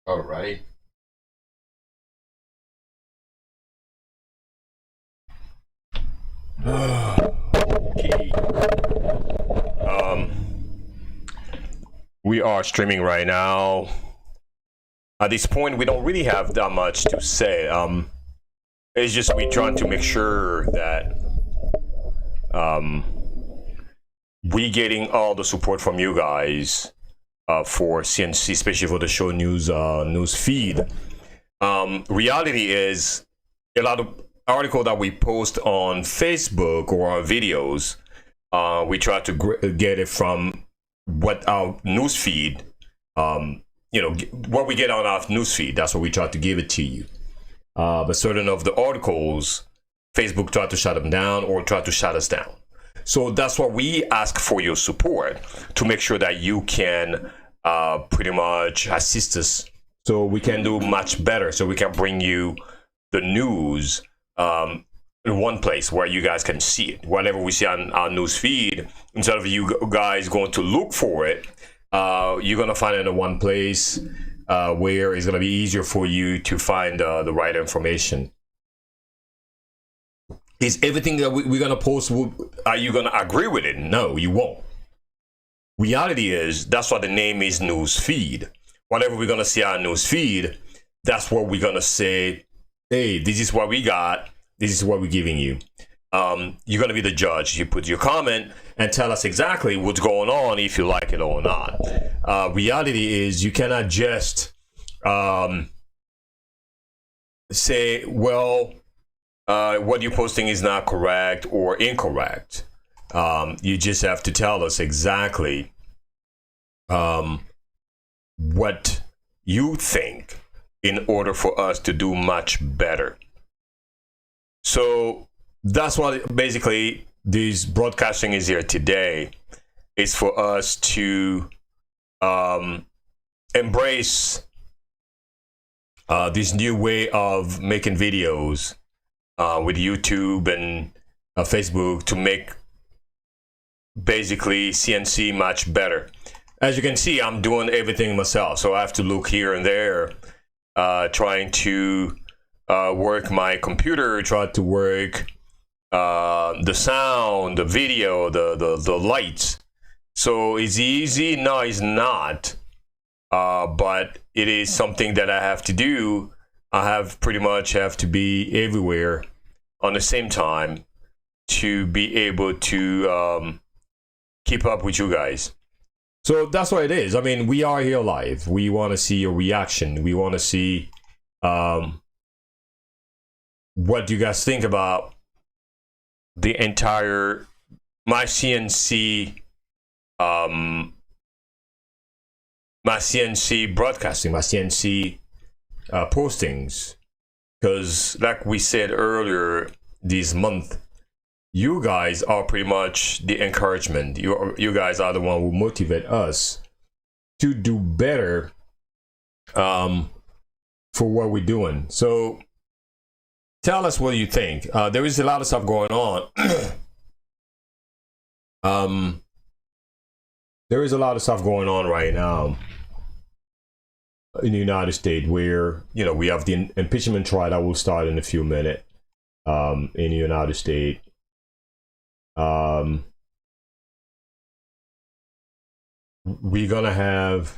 All right. Okay. Um, we are streaming right now. At this point, we don't really have that much to say. It's just we trying to make sure that we getting all the support from you guys for CNC, especially for the show news feed. Reality is a lot of article that we post on Facebook or our videos. We try to get it from what our news feed, what we get on our news feed. That's what we try to give it to you. But certain of the articles, Facebook tried to shut them down or try to shut us down. So that's why we ask for your support to make sure that you can pretty much assist us so we can do much better, so we can bring you the news in one place where you guys can see it. Whatever we see on our news feed, instead of you guys going to look for it, you're going to find it in one place where it's going to be easier for you to find the right information. Is everything that we're going to post, are you going to agree with it? No, you won't. Reality is, that's why the name is news feed. Whatever we're going to see on news feed, that's what we're going to say, hey, this is what we got. This is what we're giving you. You're going to be the judge. You put your comment and tell us exactly what's going on, if you like it or not. Reality is, you cannot just say, well, what you're posting is not correct or incorrect. You just have to tell us exactly what you think in order for us to do much better. So that's what basically this broadcasting is here today, is for us to embrace this new way of making videos with YouTube and Facebook to make basically CNC much better. As you can see, I'm doing everything myself, so I have to look here and there, trying to work my computer, try to work the sound, the video, the lights. So is it easy? No, it's not. But it is something that I have to do. I pretty much have to be everywhere on the same time to be able to keep up with you guys. So that's what it is. I mean, we are here live. We want to see your reaction. We want to see what you guys think about the entire MyCNC broadcasting, MyCNC postings. Because like we said earlier this month, you guys are pretty much the encouragement. You guys are the one who motivate us to do better for what we're doing. So tell us what you think. There is a lot of stuff going on. There is a lot of stuff going on right now in the United States, where we have the impeachment trial that will start in a few minutes in the United States. We're gonna have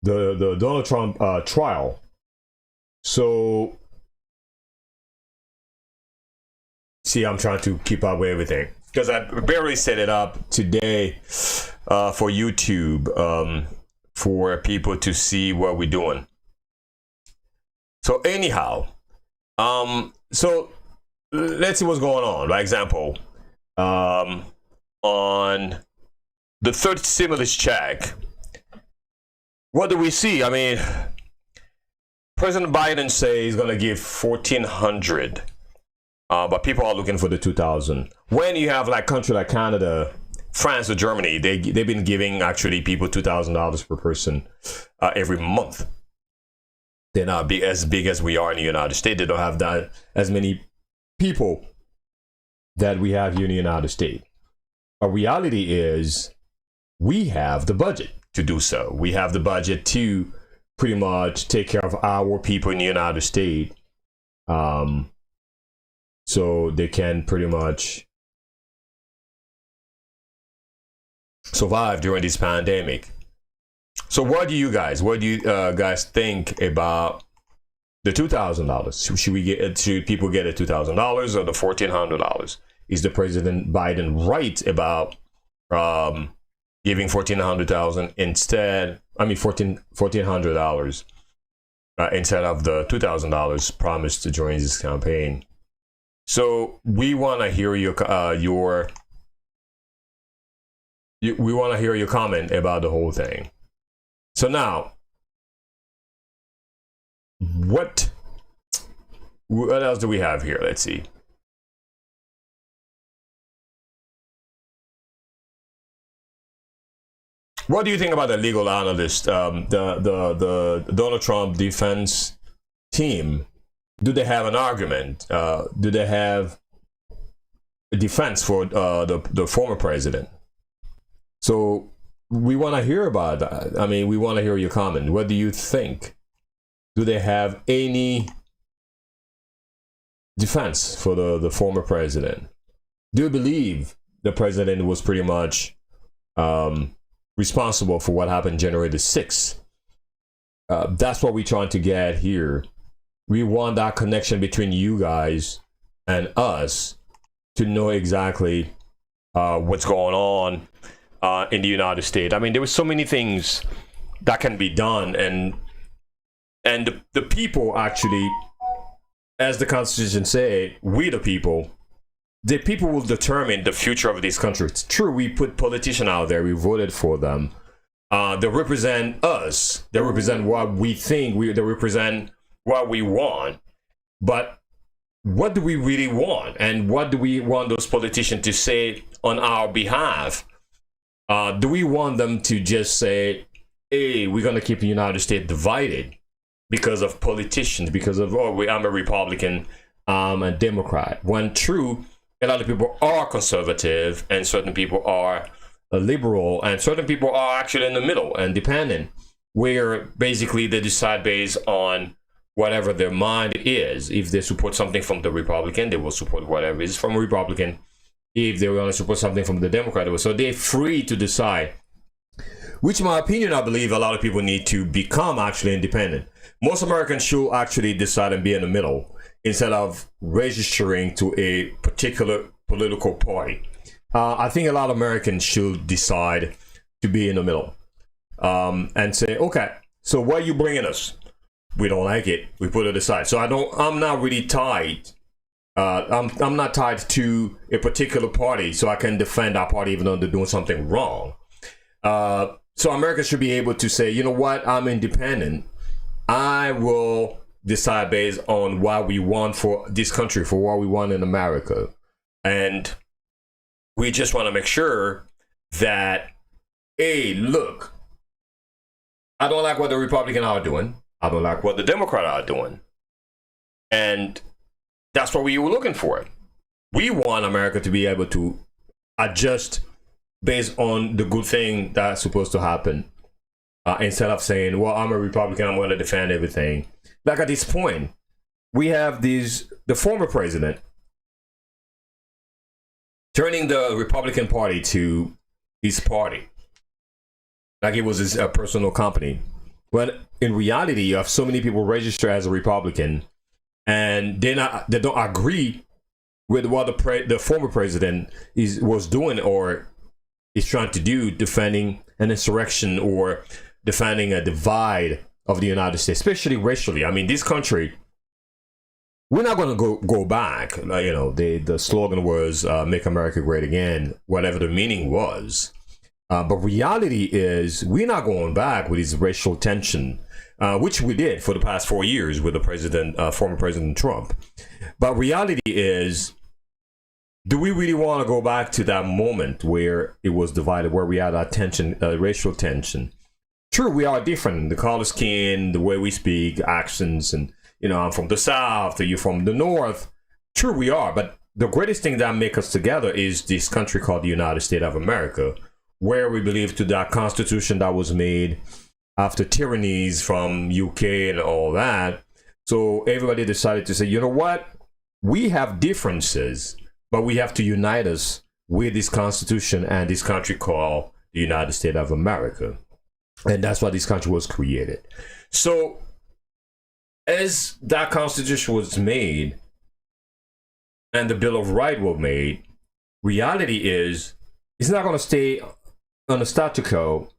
the Donald Trump trial. So see, I'm trying to keep up with everything because I barely set it up today for YouTube, for people to see what we're doing. So anyhow, so let's see what's going on. For example, on the third stimulus check, what do we see? I mean, President Biden says he's going to give $1,400, but people are looking for the $2,000. When you have like country like Canada, France, or Germany, they've been giving actually people $2,000 per person every month. They're not as big as we are in the United States. They don't have that as many people that we have here in the United States. A reality is, we have the budget to do so. We have the budget to pretty much take care of our people in the United States, so they can pretty much survive during this pandemic. So what do you guys think about the $2,000? Should people get the $2,000 or the $1,400? Is the President Biden right about giving $1,400 instead? I mean, $1,400 instead of the $2,000 promised during this campaign. So we want to hear your comment about the whole thing. So now, what else do we have here? Let's see. What do you think about the legal analyst, the Donald Trump defense team? Do they have an argument? Do they have a defense for the former president? So we want to hear about that. I mean, we want to hear your comment. What do you think? Do they have any defense for the former president? Do you believe the president was pretty much responsible for what happened January the 6th? That's what we're trying to get here. We want that connection between you guys and us to know exactly what's going on in the United States. I mean, there were so many things that can be done, and the people actually, as the Constitution say, we the people will determine the future of this country. It's true, we put politicians out there, we voted for them. They represent us. They represent what we think. They represent what we want. But what do we really want? And what do we want those politicians to say on our behalf? Do we want them to just say, hey, we're going to keep the United States divided because of politicians, because of, I'm a Republican, I'm a Democrat? When true, a lot of people are conservative and certain people are liberal and certain people are actually in the middle and dependent, where basically they decide based on whatever their mind is. If they support something from the Republican, they will support whatever is from a Republican. If they want to support something from the Democrat, so they're free to decide. Which, in my opinion, I believe a lot of people need to become actually independent. Most Americans should actually decide and be in the middle instead of registering to a particular political party. I think a lot of Americans should decide to be in the middle and say, okay, so what are you bringing us? We don't like it. We put it aside. So I'm not really tied. I'm not tied to a particular party, so I can defend our party even though they're doing something wrong. So America should be able to say, you know what, I'm independent. I will decide based on what we want for this country, for what we want in America. And we just want to make sure that, hey, look, I don't like what the Republicans are doing. I don't like what the Democrats are doing. And that's what we were looking for. We want America to be able to adjust based on the good thing that's supposed to happen. Instead of saying, well, I'm a Republican, I'm going to defend everything. Like at this point, we have the former president turning the Republican Party to his party. Like it was his personal company. When in reality, you have so many people register as a Republican and they don't agree with what the former president was doing or is trying to do, defending an insurrection or defending a divide of the United States, especially racially. I mean, this country, we're not going to go back. The slogan was "Make America Great Again," whatever the meaning was. But reality is, we're not going back with this racial tension, which we did for the past 4 years with the former President Trump. But reality is, do we really want to go back to that moment where it was divided, where we had that tension, racial tension? True, we are different. The color skin, the way we speak, accents, and I'm from the South, or you're from the North. True, we are. But the greatest thing that makes us together is this country called the United States of America, where we believe to that constitution that was made after tyrannies from UK and all that. So everybody decided to say, you know what? We have differences, but we have to unite us with this constitution and this country called the United States of America. And that's why this country was created. So as that constitution was made and the Bill of Rights were made, reality is it's not going to stay on the status quo.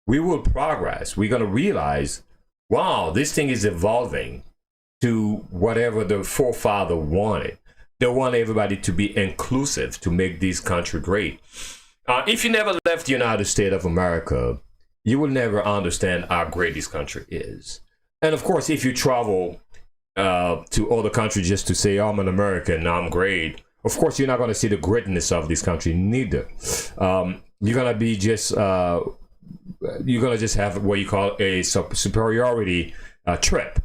We will progress. We're going to realize, wow, this thing is evolving to whatever the forefather wanted. They want everybody to be inclusive to make this country great. If you never left the United States of America, you will never understand how great this country is. And of course, if you travel to other countries just to say, oh, I'm an American, I'm great, of course, you're not going to see the greatness of this country neither. You're going to be just, you're going to just have what you call a superiority trip.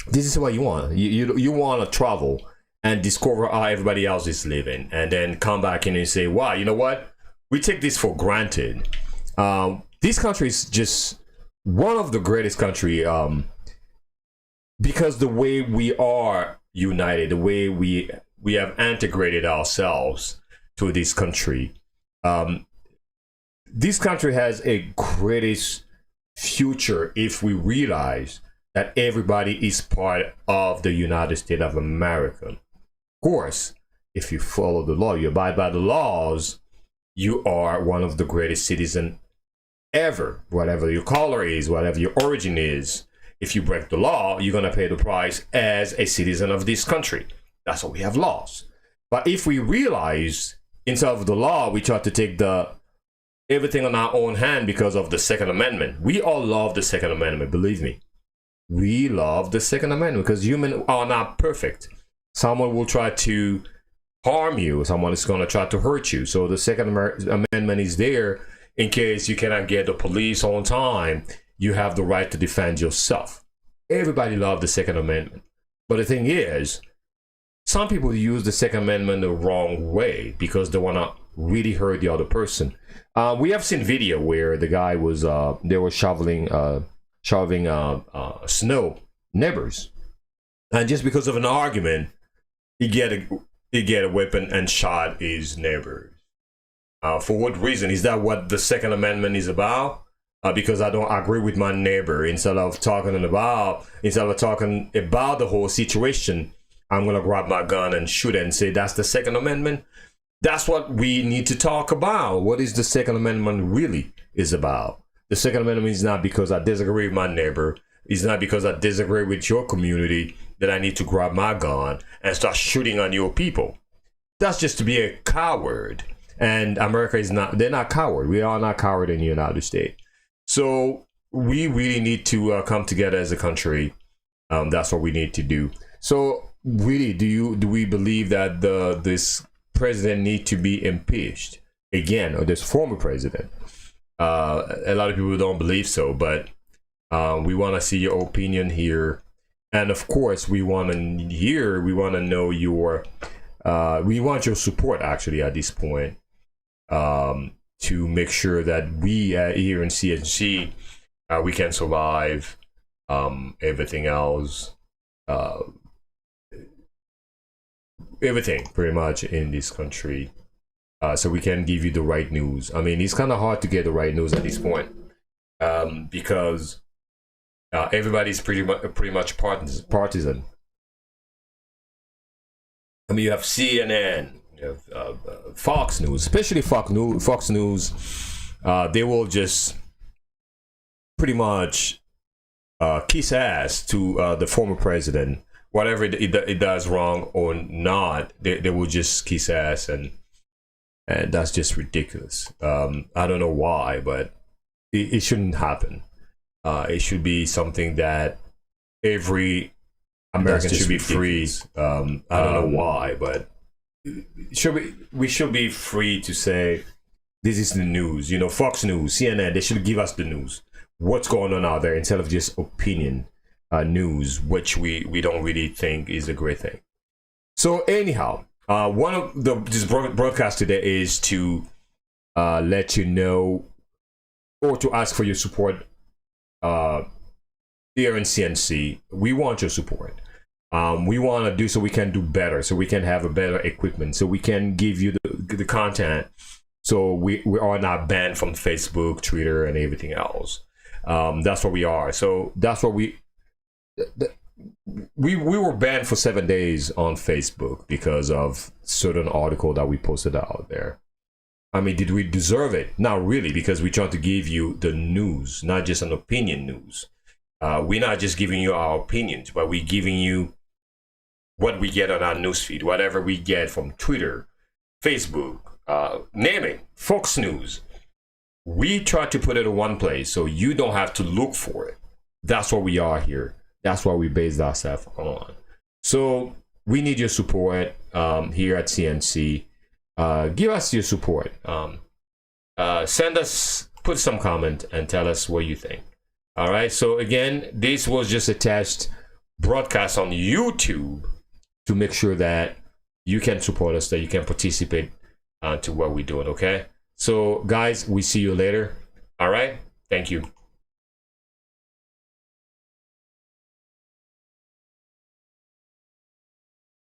This is what you want. You want to travel and discover how everybody else is living, and then come back in and say, wow, you know what? We take this for granted. This country is just one of the greatest country because the way we are united, the way we have integrated ourselves to this country. This country has a greatest future if we realize that everybody is part of the United States of America. Of course, if you follow the law, you abide by the laws, you are one of the greatest citizens ever. Whatever your color is, whatever your origin is, if you break the law, you're going to pay the price as a citizen of this country. That's why we have laws. But if we realize instead of the law, we try to take everything on our own hand because of the Second Amendment. We all love the Second Amendment, believe me. We love the Second Amendment because humans are not perfect. Someone will try to harm you. Someone is going to try to hurt you. So the Second Amendment is there in case you cannot get the police on time. You have the right to defend yourself. Everybody loves the Second Amendment. But the thing is, some people use the Second Amendment the wrong way because they want to really hurt the other person. We have seen video where the guy was, they were shoveling snow, neighbors. And just because of an argument, he get a weapon and shot his neighbors. For what reason? Is that what the Second Amendment is about? Because I don't agree with my neighbor. Instead of talking about the whole situation, I'm gonna grab my gun and shoot it and say that's the Second Amendment. That's what we need to talk about. What is the Second Amendment really is about? The Second Amendment is not because I disagree with my neighbor. It's not because I disagree with your community that I need to grab my gun and start shooting on your people. That's just to be a coward. And America is not, they're not coward. We are not coward in the United States. So we really need to come together as a country. That's what we need to do. So really, do we believe that this president need to be impeached again, or this former president? A lot of people don't believe so, but we want to see your opinion here. And of course, we want to know your, we want your support actually at this point, to make sure that we here in CNC, we can survive everything else, everything pretty much in this country, so we can give you the right news. I mean, it's kind of hard to get the right news at this point, because everybody's pretty much partisan. I mean, you have CNN, you have Fox News, especially Fox News. They will just pretty much kiss ass to the former president. Whatever it does wrong or not, they will just kiss ass, and that's just ridiculous. I don't know why, but it shouldn't happen. It should be something that every American should be free. I don't know why, but we should be free to say this is the news. You know, Fox News, CNN, they should give us the news. What's going on out there instead of just opinion news, which we don't really think is a great thing. So anyhow, one of this broadcast today is to let you know, or to ask for your support here in CNC. We want your support. We want to do so we can do better, so we can have a better equipment, so we can give you the content, so we are not banned from Facebook, Twitter, and everything else. That's what we are. So that's what we were banned for 7 days on Facebook because of certain article that we posted out there. I mean, did we deserve it? Not really, because we trying to give you the news, not just an opinion news. We're not just giving you our opinions, but we're giving you what we get on our newsfeed, whatever we get from Twitter, Facebook, name it, Fox News. We try to put it in one place so you don't have to look for it. That's what we are here. That's what we base ourselves on. So we need your support here at CNC. Give us your support. Send us, put some comment and tell us what you think. All right. So again, this was just a test broadcast on YouTube to make sure that you can support us, that you can participate to what we're doing. Okay. So guys, we see you later. All right. Thank you.